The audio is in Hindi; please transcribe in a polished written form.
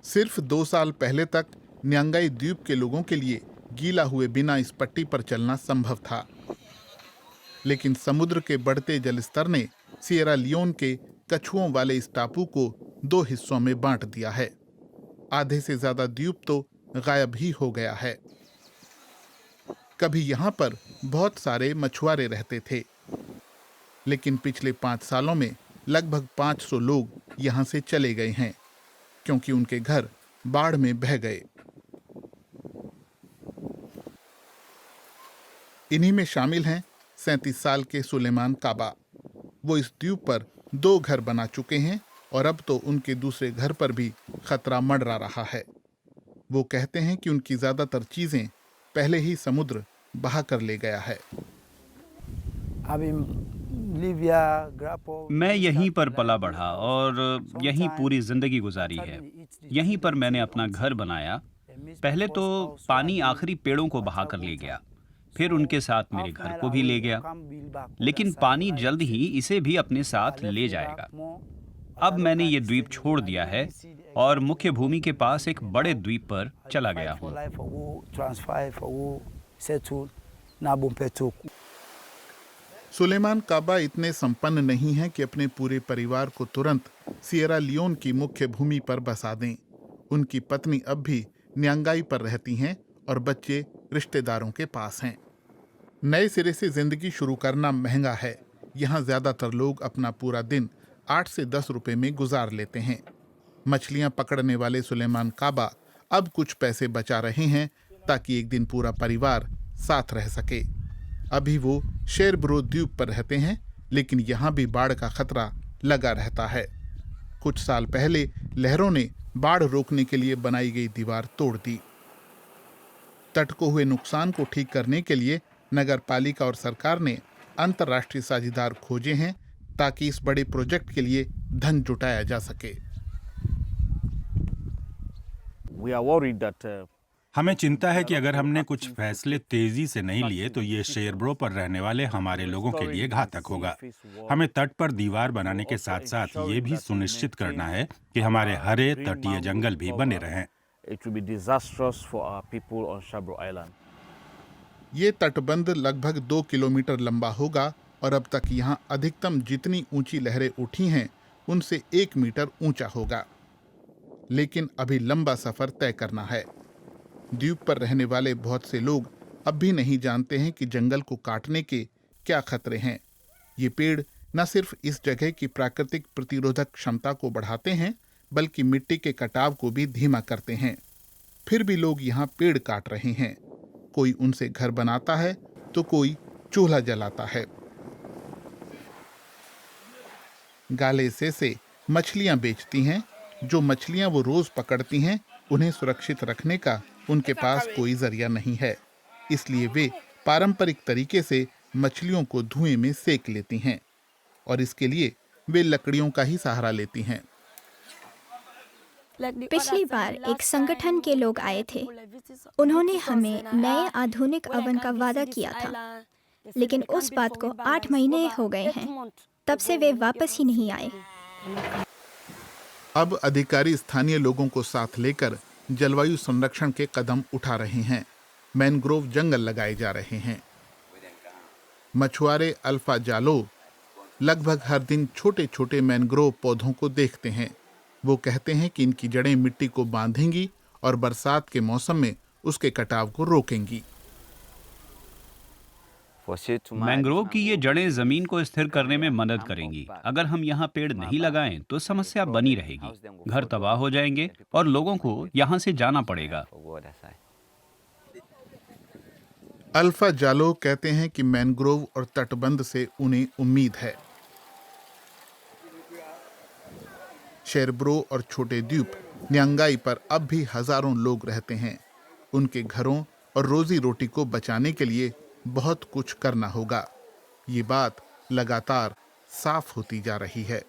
सिर्फ 2 साल पहले तक न्यांगाई द्वीप के लोगों के लिए गीला हुए बिना इस पट्टी पर चलना संभव था, लेकिन समुद्र के बढ़ते जलस्तर ने सिएरा लियोन के कछुओं वाले इस टापू को 2 हिस्सों में बांट दिया है। आधे से ज्यादा द्वीप तो गायब ही हो गया है। कभी यहाँ पर बहुत सारे मछुआरे रहते थे, लेकिन पिछले 5 सालों में लगभग 500 लोग यहाँ से चले गए हैं, क्योंकि उनके घर बाढ़ में बह गए। इन्हीं में शामिल हैं 37 साल के सुलेमान काबा। वो इस द्वीप पर 2 घर बना चुके हैं और अब तो उनके दूसरे घर पर भी खतरा मंडरा रहा है। वो कहते हैं कि उनकी ज्यादातर चीजें पहले ही समुद्र बहा कर ले गया है। मैं यहीं पर पला बढ़ा और यहीं पूरी जिंदगी गुजारी है। यहीं पर मैंने अपना घर बनाया। पहले तो पानी आखिरी पेड़ों को बहा कर ले गया, फिर उनके साथ मेरे घर को भी ले गया, लेकिन पानी जल्द ही इसे भी अपने साथ ले जाएगा। अब मैंने ये द्वीप छोड़ दिया है और मुख्य भूमि के पास एक बड़े द्वीप पर चला गया हूँ। सुलेमान काबा इतने संपन्न नहीं हैं कि अपने पूरे परिवार को तुरंत सिएरा लियोन की मुख्य भूमि पर बसा दें। उनकी पत्नी अब भी न्यांगाई पर रहती हैं और बच्चे रिश्तेदारों के पास हैं। नए सिरे से जिंदगी शुरू करना महंगा है। यहाँ ज्यादातर लोग अपना पूरा दिन 8 से 10 रुपए में गुजार लेते हैं। मछलियां पकड़ने वाले सुलेमान काबा अब कुछ पैसे बचा रहे हैं ताकि एक दिन पूरा परिवार साथ रह सके। अभी वो शेरब्रो द्वीप पर रहते हैं, लेकिन यहाँ भी बाढ़ का खतरा लगा रहता है। कुछ साल पहले लहरों ने बाढ़ रोकने के लिए बनाई गई दीवार तोड़ दी। तट को हुए नुकसान को ठीक करने के लिए नगर पालिका और सरकार ने अंतर्राष्ट्रीय साझेदार खोजे हैं ताकि इस बड़े प्रोजेक्ट के लिए धन जुटाया जा सके। हमें चिंता है कि अगर हमने कुछ फैसले तेजी से नहीं लिए तो ये शेरब्रो पर रहने वाले हमारे लोगों के लिए घातक होगा। हमें तट पर दीवार बनाने के साथ साथ ये भी सुनिश्चित करना है कि हमारे हरे तटीय जंगल भी बने रहें। ये तटबंध लगभग 2 किलोमीटर लंबा होगा और अब तक यहाँ अधिकतम जितनी ऊंची लहरें उठी हैं उनसे 1 मीटर ऊंचा होगा। लेकिन अभी लंबा सफर तय करना है। द्वीप पर रहने वाले बहुत से लोग अब भी नहीं जानते हैं कि जंगल को काटने के क्या खतरे हैं। ये पेड़ न सिर्फ इस जगह की प्राकृतिक प्रतिरोधक क्षमता को बढ़ाते हैं, बल्कि मिट्टी के कटाव को भी धीमा करते हैं। फिर भी लोग यहाँ पेड़ काट रहे हैं। कोई उनसे घर बनाता है तो कोई चूल्हा जलाता है। गाले से मछलियां बेचती हैं। जो मछलियां वो रोज पकड़ती हैं, उन्हें सुरक्षित रखने का उनके पास कोई जरिया नहीं है, इसलिए वे पारंपरिक तरीके से मछलियों को धुएं में सेक लेती हैं और इसके लिए वे लकड़ियों का ही सहारा लेती हैं। पिछली बार एक संगठन के लोग आए थे। उन्होंने हमें नए आधुनिक अवन का वादा किया था, लेकिन उस बात को 8 महीने हो गए हैं। तब से वे वापस ही नहीं आए। अब अधिकारी स्थानीय लोगों को साथ लेकर जलवायु संरक्षण के कदम उठा रहे हैं। मैनग्रोव जंगल लगाए जा रहे हैं। मछुआरे अल्फा जालो लगभग हर दिन छोटे छोटे मैनग्रोव पौधों को देखते हैं। वो कहते हैं कि इनकी जड़ें मिट्टी को बांधेंगी और बरसात के मौसम में उसके कटाव को रोकेंगी। मैंग्रोव की ये जड़ें जमीन को स्थिर करने में मदद करेंगी। अगर हम यहाँ पेड़ नहीं लगाएं तो समस्या बनी रहेगी। घर तबाह हो जाएंगे और लोगों को यहाँ से जाना पड़ेगा। अल्फा जालो कहते हैं कि मैनग्रोव और तटबंध से उन्हें उम्मीद है। शेरब्रो और छोटे द्वीप न्यांगाई पर अब भी हजारों लोग रहते हैं। उनके घरों और रोजी रोटी को बचाने के लिए बहुत कुछ करना होगा। ये बात लगातार साफ होती जा रही है।